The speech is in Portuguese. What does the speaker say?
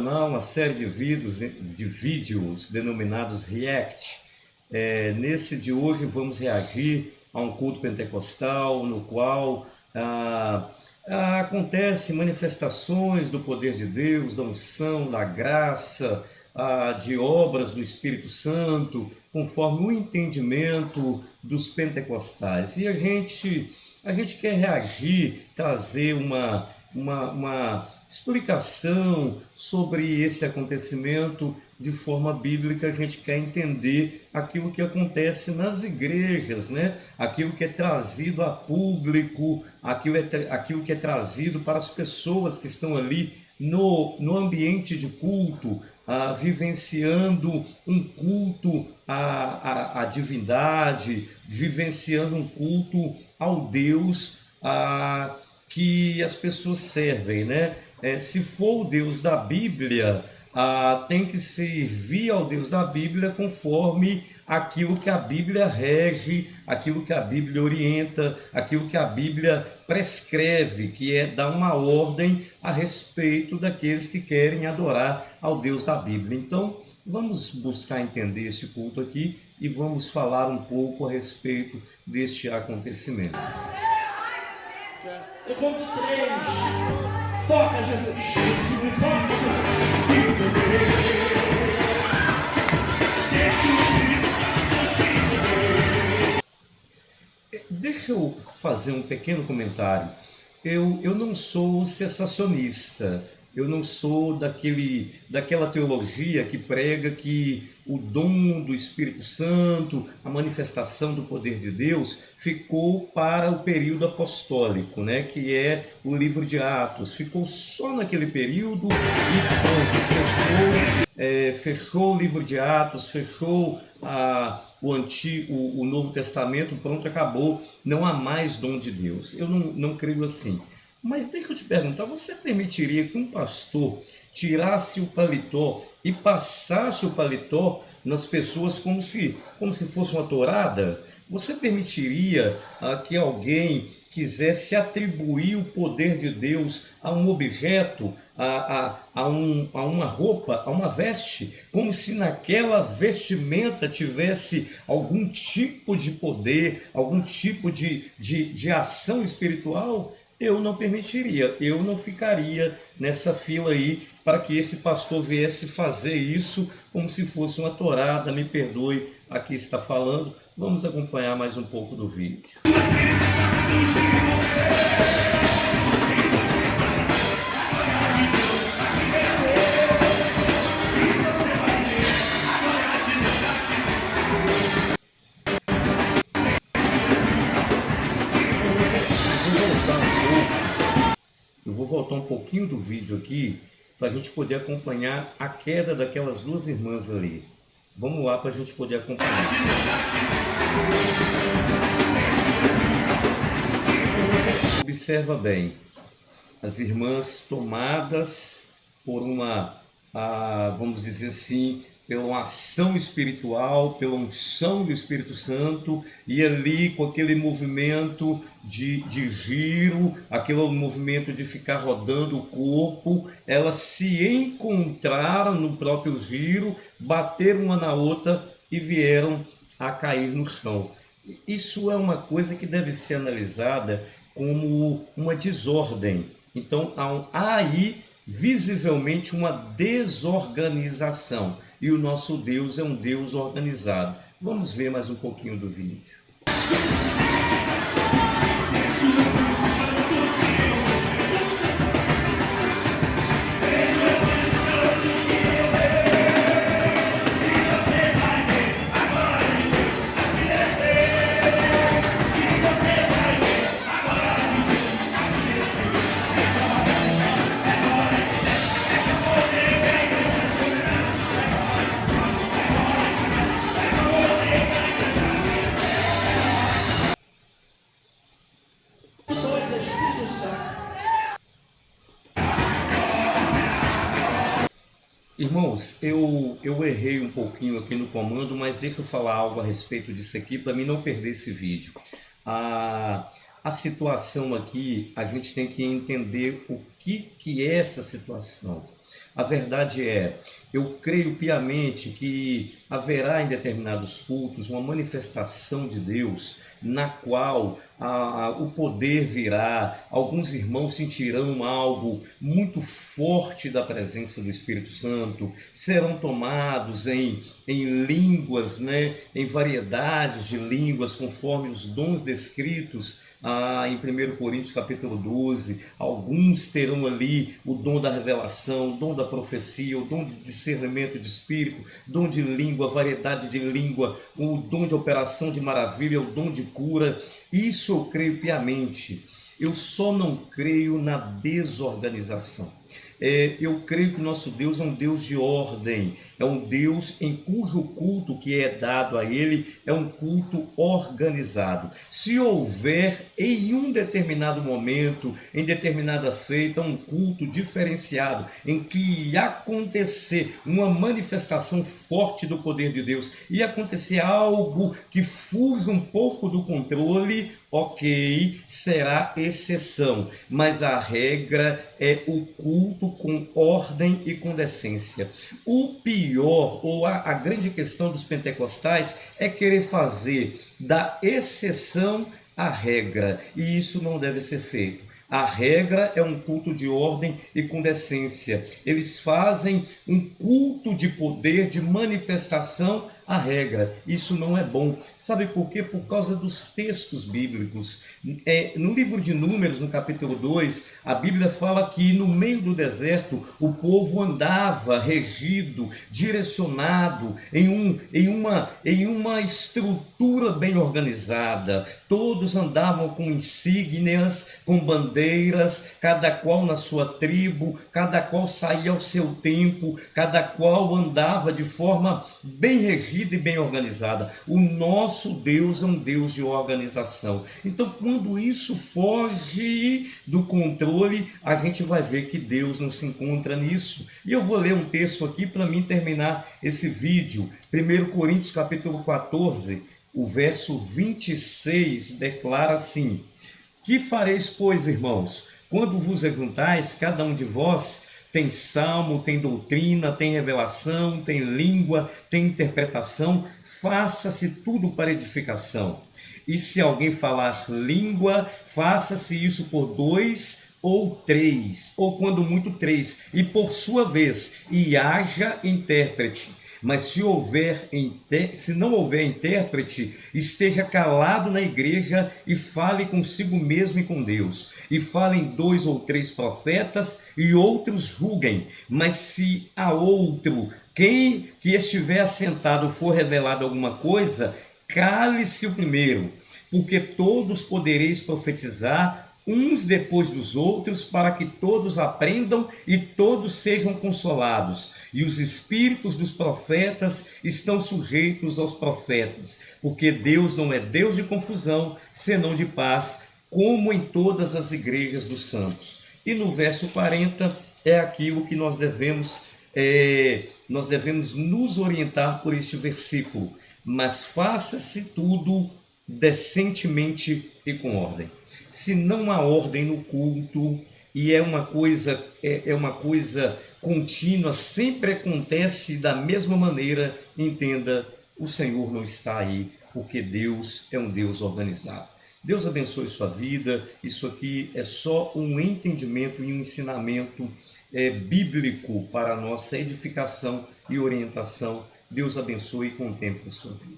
canal uma série de vídeos denominados React. Nesse de hoje vamos reagir a um culto pentecostal no qual acontecem manifestações do poder de Deus, da unção, da graça, de obras do Espírito Santo, conforme o entendimento dos pentecostais. E a gente quer reagir, trazer uma explicação sobre esse acontecimento de forma bíblica. A gente quer entender aquilo que acontece nas igrejas, né? Aquilo que é trazido a público, aquilo que é trazido para as pessoas que estão ali no ambiente de culto, vivenciando um culto à divindade, vivenciando um culto ao Deus que as pessoas servem, né? Se for o Deus da Bíblia, tem que servir ao Deus da Bíblia conforme aquilo que a Bíblia rege, aquilo que a Bíblia orienta, aquilo que a Bíblia prescreve, que é dar uma ordem a respeito daqueles que querem adorar ao Deus da Bíblia. Então, vamos buscar entender esse culto aqui e vamos falar um pouco a respeito deste acontecimento. Eu conto 3. Toca, Jesus. Toca, Deixa eu fazer um pequeno comentário. Eu não sou sensacionista. Eu não sou daquela teologia que prega que o dom do Espírito Santo, a manifestação do poder de Deus, ficou para o período apostólico, né? Que é o livro de Atos. Ficou só naquele período e pronto, fechou o livro de Atos, fechou o Novo Testamento, pronto, acabou. Não há mais dom de Deus. Eu não creio assim. Mas deixa eu te perguntar, você permitiria que um pastor tirasse o paletó e passasse o paletó nas pessoas como se fosse uma tourada? Você permitiria que alguém quisesse atribuir o poder de Deus a um objeto, a uma roupa, a uma veste, como se naquela vestimenta tivesse algum tipo de poder, algum tipo de ação espiritual? Eu não permitiria, eu não ficaria nessa fila aí para que esse pastor viesse fazer isso como se fosse uma tourada. Me perdoe, aqui está falando. Vamos acompanhar mais um pouco do vídeo. Eu vou voltar um pouquinho do vídeo aqui para a gente poder acompanhar a queda daquelas duas irmãs ali. Vamos lá para a gente poder acompanhar. Observa bem, as irmãs tomadas por vamos dizer assim, pela uma ação espiritual, pela unção do Espírito Santo, e ali com aquele movimento de giro, aquele movimento de ficar rodando o corpo, elas se encontraram no próprio giro, bateram uma na outra e vieram a cair no chão. Isso é uma coisa que deve ser analisada como uma desordem. Então há aí visivelmente uma desorganização. E o nosso Deus é um Deus organizado. Vamos ver mais um pouquinho do vídeo. Irmãos, eu errei um pouquinho aqui no comando, mas deixa eu falar algo a respeito disso aqui para mim não perder esse vídeo. A situação aqui, a gente tem que entender o que é essa situação. A verdade é, eu creio piamente que haverá em determinados cultos uma manifestação de Deus, na qual o poder virá, alguns irmãos sentirão algo muito forte da presença do Espírito Santo, serão tomados em línguas, né, em variedades de línguas, conforme os dons descritos em 1 Coríntios capítulo 12, alguns terão ali o dom da revelação, o dom da profecia, o dom de discernimento de espírito, dom de língua, variedade de língua, o dom de operação de maravilha, o dom de cura. Isso eu creio piamente. Eu só não creio na desorganização. Eu creio que o nosso Deus é um Deus de ordem, é um Deus em cujo culto que é dado a Ele é um culto organizado. Se houver em um determinado momento, em determinada feita, um culto diferenciado, em que acontecer uma manifestação forte do poder de Deus e acontecer algo que fuja um pouco do controle, ok, será exceção, mas a regra é o culto com ordem e com decência. O pior, ou a grande questão dos pentecostais, é querer fazer da exceção a regra, e isso não deve ser feito. A regra é um culto de ordem e com decência. Eles fazem um culto de poder, de manifestação, a regra. Isso não é bom. Sabe por quê? Por causa dos textos bíblicos. No livro de Números, no capítulo 2, a Bíblia fala que no meio do deserto o povo andava regido, direcionado, em uma estrutura bem organizada. Todos andavam com insígnias, com bandeiras, cada qual na sua tribo, cada qual saía ao seu tempo, cada qual andava de forma bem regida e bem organizada. O nosso Deus é um Deus de organização. Então, quando isso foge do controle, a gente vai ver que Deus não se encontra nisso. E eu vou ler um texto aqui para mim terminar esse vídeo. 1 Coríntios capítulo 14, o verso 26 declara assim: que fareis, pois, irmãos, quando vos ajuntais, cada um de vós tem salmo, tem doutrina, tem revelação, tem língua, tem interpretação, faça-se tudo para edificação. E se alguém falar língua, faça-se isso por 2 ou 3, ou quando muito 3, e por sua vez, e haja intérprete. Mas se não houver intérprete, esteja calado na igreja e fale consigo mesmo e com Deus. E falem 2 ou 3 profetas e outros julguem. Mas se a outro, quem que estiver assentado, for revelado alguma coisa, cale-se o primeiro, porque todos podereis profetizar uns depois dos outros, para que todos aprendam e todos sejam consolados. E os espíritos dos profetas estão sujeitos aos profetas, porque Deus não é Deus de confusão, senão de paz, como em todas as igrejas dos santos. E no verso 40 é aquilo que nós devemos nos orientar por este versículo. Mas faça-se tudo decentemente e com ordem. Se não há ordem no culto e é uma coisa contínua, sempre acontece da mesma maneira, entenda, o Senhor não está aí, porque Deus é um Deus organizado. Deus abençoe sua vida. Isso aqui é só um entendimento e um ensinamento bíblico para a nossa edificação e orientação. Deus abençoe e contemple a sua vida.